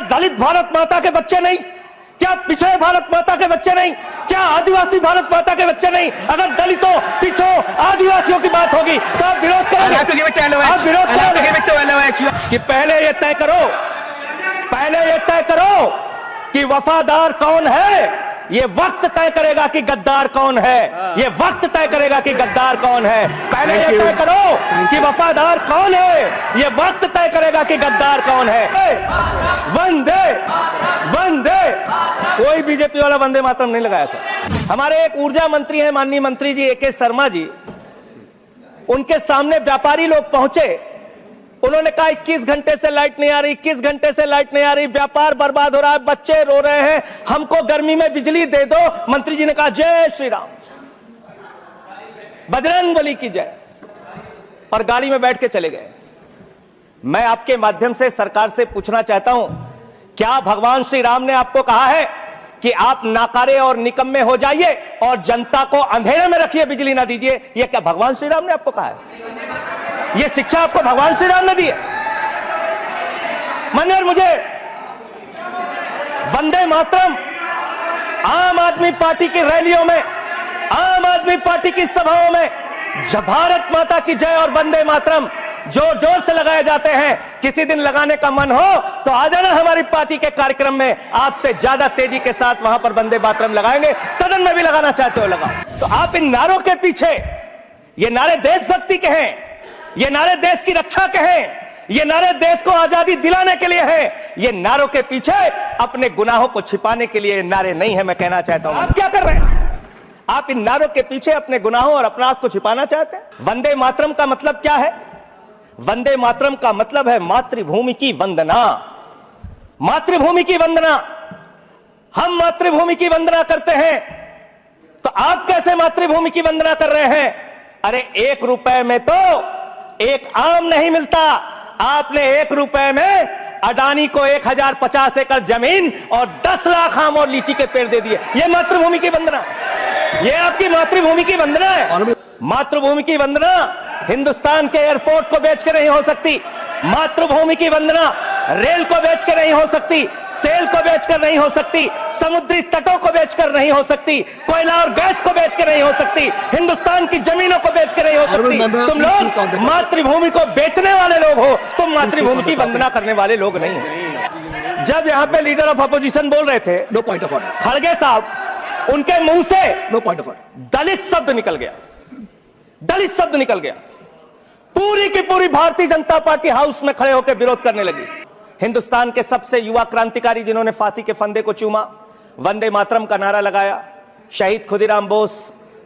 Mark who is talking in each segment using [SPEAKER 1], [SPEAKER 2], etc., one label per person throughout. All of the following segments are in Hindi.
[SPEAKER 1] दलित भारत माता के बच्चे नहीं? क्या पिछड़े भारत माता के बच्चे नहीं? क्या आदिवासी भारत माता के बच्चे नहीं? अगर दलितों, पिछड़ों, आदिवासियों की बात होगी तो आप विरोध करोगे? आप विरोध करोगे कि पहले ये तय करो कि वफादार कौन है। ये वक्त तय करेगा कि गद्दार कौन है। ये वक्त तय करेगा कि गद्दार कौन है। पहले ये तय करो कि वफादार कौन है। ये वक्त तय करेगा कि गद्दार कौन है। वंदे वंदे, कोई बीजेपी वाला वंदे मातरम नहीं लगाया सर। हमारे एक ऊर्जा मंत्री हैं, माननीय मंत्री जी AK शर्मा जी, उनके सामने व्यापारी लोग पहुंचे। उन्होंने कहा 21 घंटे से लाइट नहीं आ रही, 21 घंटे से लाइट नहीं आ रही, व्यापार बर्बाद हो रहा है, बच्चे रो रहे हैं, हमको गर्मी में बिजली दे दो। मंत्री जी ने कहा जय श्री राम, बजरंगबली की जय, और गाड़ी में बैठ के चले गए। मैं आपके माध्यम से सरकार से पूछना चाहता हूं, क्या भगवान श्री राम ने आपको कहा है कि आप नाकारे और निकम्मे हो जाइए और जनता को अंधेरे में रखिए, बिजली ना दीजिए? यह क्या भगवान श्री राम ने आपको कहा है? यह शिक्षा आपको भगवान श्री राम ने दी है? मनोहर, मुझे वंदे मातरम आम आदमी पार्टी की रैलियों में, आम आदमी पार्टी की सभाओं में जब भारत माता की जय और वंदे मातरम जोर जोर से लगाए जाते हैं, किसी दिन लगाने का मन हो तो आ जाना हमारी पार्टी के कार्यक्रम में, आपसे ज्यादा तेजी के साथ वहां पर वंदे मातरम लगाएंगे। सदन में भी लगाना चाहते हो लगाओ। तो आप इन नारों के पीछे, ये नारे देशभक्ति के हैं, ये नारे देश की रक्षा के हैं, ये नारे देश को आजादी दिलाने के लिए हैं। ये नारों के पीछे अपने गुनाहों को छिपाने के लिए नारे नहीं है। मैं कहना चाहता हूं, आप क्या कर रहे हैं? आप इन नारों के पीछे अपने गुनाहों और अपराध को छिपाना चाहते हैं। वंदे मातरम का मतलब क्या है? वंदे मातरम का मतलब है मातृभूमि की वंदना। मातृभूमि की वंदना। हम मातृभूमि की वंदना करते हैं, तो आप कैसे मातृभूमि की वंदना कर रहे हैं? अरे 1 रुपए में तो एक आम नहीं मिलता। आपने 1 रुपए में अडानी को 1050 एकड़ जमीन और 10 लाख आम और लीची के पेड़ दे दिए। यह मातृभूमि की वंदना, यह आपकी मातृभूमि की वंदना है। मातृभूमि की वंदना हिंदुस्तान के एयरपोर्ट को बेच के नहीं हो सकती। मातृभूमि की वंदना रेल को बेच कर नहीं हो सकती, सेल को बेचकर नहीं हो सकती, समुद्री तटों को बेचकर नहीं हो सकती, कोयला और गैस को बेचकर नहीं हो सकती, हिंदुस्तान की जमीनों को बेचकर नहीं हो सकती। तुम लोग मातृभूमि को बेचने वाले लोग हो, तुम मातृभूमि की वंदना करने वाले लोग नहीं हो। जब यहाँ पे लीडर ऑफ अपोजिशन बोल रहे थे, नो पॉइंट ऑफ ऑर्डर, खड़गे साहब, उनके मुंह से नो पॉइंट ऑफ ऑर्डर, दलित शब्द निकल गया। दलित शब्द निकल गया। पूरी की पूरी भारतीय जनता पार्टी हाउस में खड़े होकर विरोध करने लगी। हिंदुस्तान के सबसे युवा क्रांतिकारी जिन्होंने फांसी के फंदे को चूमा, वंदे मातरम का नारा लगाया, शहीद खुदीराम बोस,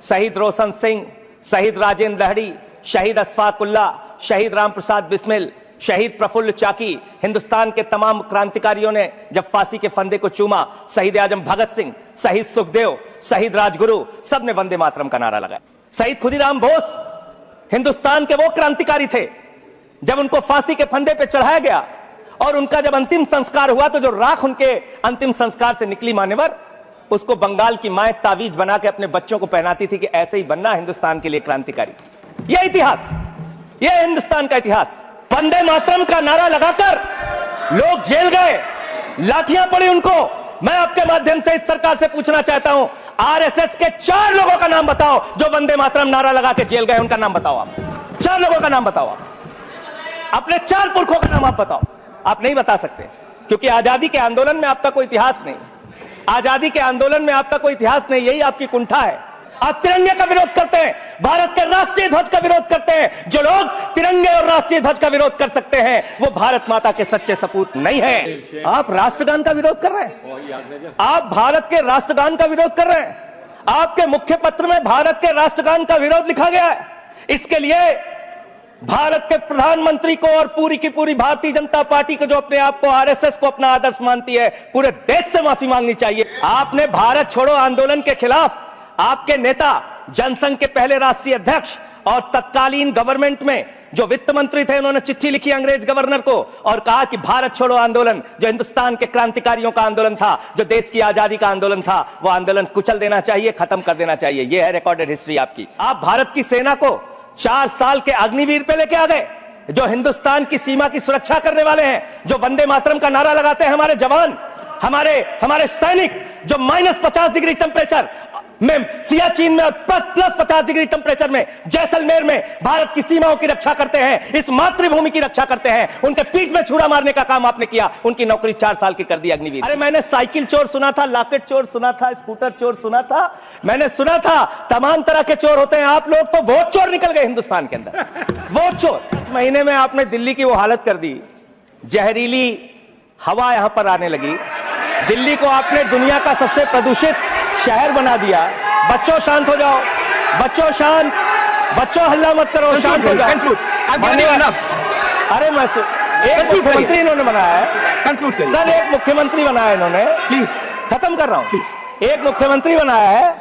[SPEAKER 1] शहीद रोशन सिंह, शहीद राजेंद्र लहड़ी, शहीद अशफाक उल्लाह, शहीद राम प्रसाद बिस्मिल, शहीद प्रफुल्ल चाकी, हिंदुस्तान के तमाम क्रांतिकारियों ने जब फांसी के फंदे को चूमा, शहीद आजम भगत सिंह, शहीद सुखदेव, शहीद राजगुरु, सबने वंदे मातरम का नारा लगाया। शहीद खुदीराम बोस हिंदुस्तान के वो क्रांतिकारी थे, जब उनको फांसी के फंदे पे चढ़ाया गया और उनका जब अंतिम संस्कार हुआ तो जो राख उनके अंतिम संस्कार से निकली मान्यवर, उसको बंगाल की माए तावीज बना के अपने बच्चों को पहनाती थी कि ऐसे ही बनना हिंदुस्तान के लिए क्रांतिकारी। यह इतिहास, यह हिंदुस्तान का इतिहास। वंदे मातरम का नारा लगाकर लोग जेल गए, लाठियां पड़ी उनको। मैं आपके माध्यम से इस सरकार से पूछना चाहता हूं, आरएसएस के 4 लोगों का नाम बताओ जो वंदे मातरम नारा लगा के जेल गए। उनका नाम बताओ आप, 4 लोगों का नाम बताओ आप, अपने 4 पुरखों का नाम आप बताओ। आप नहीं बता सकते क्योंकि आजादी के आंदोलन में आपका कोई इतिहास नहीं। आजादी के आंदोलन में आपका कोई इतिहास नहीं, यही आपकी कुंठा है। आप तिरंगे का विरोध करते हैं, भारत के राष्ट्रीय ध्वज का विरोध करते हैं। जो लोग तिरंगे और राष्ट्रीय ध्वज का विरोध कर सकते हैं वो भारत माता के सच्चे सपूत नहीं है। आप राष्ट्रगान का विरोध कर रहे हैं, आप भारत के राष्ट्रगान का विरोध कर रहे हैं। आपके मुख्य पत्र में भारत के राष्ट्रगान का विरोध लिखा गया है। इसके लिए भारत के प्रधानमंत्री को और पूरी की पूरी भारतीय जनता पार्टी को, जो अपने आप को आरएसएस को अपना आदर्श मानती है, पूरे देश से माफी मांगनी चाहिए। आपने भारत छोड़ो आंदोलन के खिलाफ आपके नेता, जनसंघ के पहले राष्ट्रीय अध्यक्ष और तत्कालीन गवर्नमेंट में जो वित्त मंत्री थे, उन्होंने चिट्ठी लिखी अंग्रेज गवर्नर को और कहा कि भारत छोड़ो आंदोलन, जो हिंदुस्तान के क्रांतिकारियों का आंदोलन था, जो देश की आजादी का आंदोलन था, वो आंदोलन कुचल देना चाहिए, खत्म कर देना चाहिए। यह है रिकॉर्डेड हिस्ट्री आपकी। आप भारत की सेना को 4 साल के अग्निवीर पे लेके आ गए, जो हिंदुस्तान की सीमा की सुरक्षा करने वाले हैं, जो वंदे मातरम का नारा लगाते हैं हमारे जवान, हमारे सैनिक, जो -50 डिग्री टेम्परेचर में सियाचिन में प्लस 50 डिग्री टेम्परेचर में जैसलमेर में भारत की सीमाओं की रक्षा करते हैं, इस मातृभूमि की रक्षा करते हैं, उनके पीठ में छुरा मारने का काम आपने किया, उनकी नौकरी 4 साल की कर दी अग्निवीर। अरे मैंने साइकिल चोर सुना था, लॉकेट चोर सुना था, स्कूटर चोर सुना था, मैंने सुना था तमाम तरह के चोर होते हैं, आप लोग तो वोट चोर निकल गए हिंदुस्तान के अंदर। वोट चोर। इस महीने में आपने दिल्ली की वो हालत कर दी, जहरीली हवा यहां पर आने लगी, दिल्ली को आपने दुनिया का सबसे प्रदूषित शहर बना दिया। बच्चों शांत हो जाओ, बच्चों शांत, बच्चों हल्ला मत करो, शांत हो जाओ। अरे मैं एक मुख्यमंत्री इन्होंने बनाया है, सर एक मुख्यमंत्री बनाया इन्होंने, प्लीज खत्म कर रहा हूं। एक मुख्यमंत्री बनाया है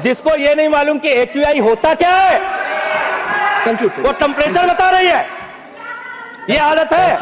[SPEAKER 1] जिसको ये नहीं मालूम कि AQI होता क्या है, वो टेम्परेचर बता रही है, ये आदत है।